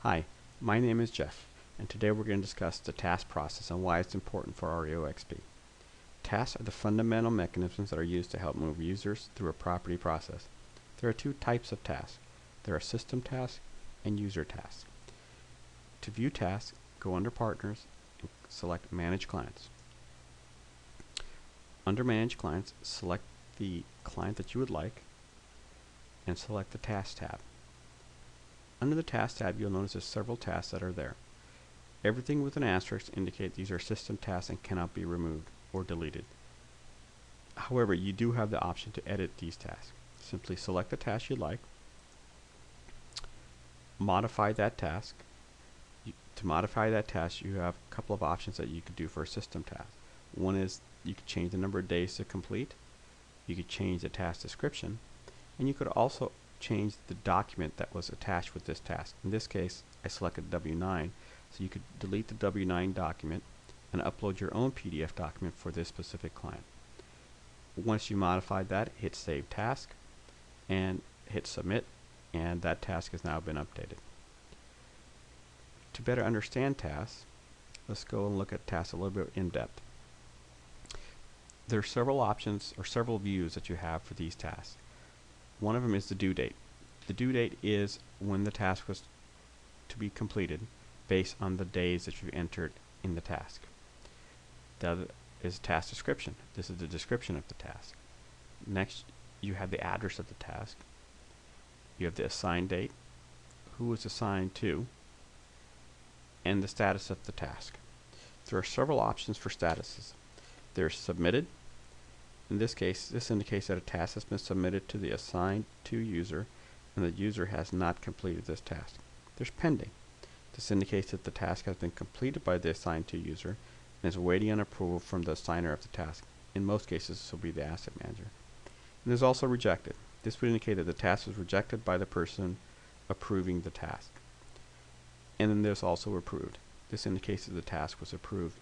Hi, my name is Jeff, and today we're going to discuss the task process and why it's important for REOXP. Tasks are the fundamental mechanisms that are used to help move users through a property process. There are two types of tasks. There are system tasks and user tasks. To view tasks, go under Partners and select Manage Clients. Under Manage Clients, select the client that you would like and select the Task tab. Under the Task tab, you'll notice there's several tasks that are there. Everything with an asterisk indicates these are system tasks and cannot be removed or deleted. However, you do have the option to edit these tasks. Simply select the task you like, modify that task. To modify that task, you have a couple of options that you could do for a system task. One is you could change the number of days to complete, you could change the task description, and you could also change the document that was attached with this task. In this case, I selected W9, so you could delete the W9 document and upload your own PDF document for this specific client. Once you modified that, hit Save Task and hit Submit, and that task has now been updated. To better understand tasks, let's go and look at tasks a little bit in depth. There are several options or several views that you have for these tasks. One of them is the due date. The due date is when the task was to be completed based on the days that you entered in the task. The other is task description. This is the description of the task. Next, you have the address of the task. You have the assigned date, who is assigned to, and the status of the task. There are several options for statuses. There's submitted. In this case, this indicates that a task has been submitted to the assigned to user and the user has not completed this task. There's pending. This indicates that the task has been completed by the assigned to user and is waiting on approval from the assigner of the task. In most cases, this will be the asset manager. And there's also rejected. This would indicate that the task was rejected by the person approving the task. And then there's also approved. This indicates that the task was approved,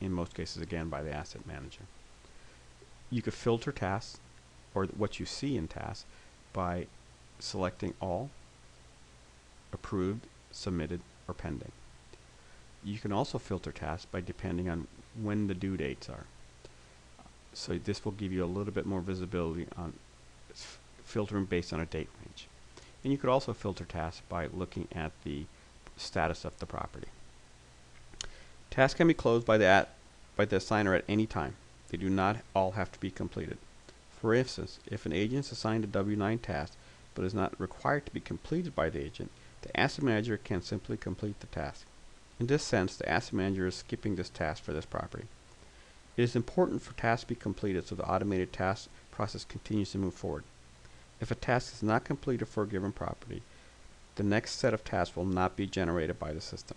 in most cases again by the asset manager. You could filter tasks or what you see in tasks by selecting all, approved, submitted, or pending. You can also filter tasks by depending on when the due dates are. So this will give you a little bit more visibility on filtering based on a date range. And you could also filter tasks by looking at the status of the property. Tasks can be closed by the assigner at any time. They do not all have to be completed. For instance, if an agent is assigned a W9 task but is not required to be completed by the agent, the asset manager can simply complete the task. In this sense, the asset manager is skipping this task for this property. It is important for tasks to be completed so the automated task process continues to move forward. If a task is not completed for a given property, the next set of tasks will not be generated by the system.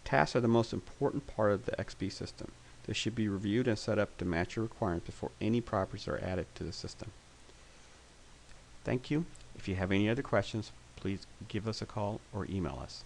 Tasks are the most important part of the XP system. They should be reviewed and set up to match your requirements before any properties are added to the system. Thank you. If you have any other questions, please give us a call or email us.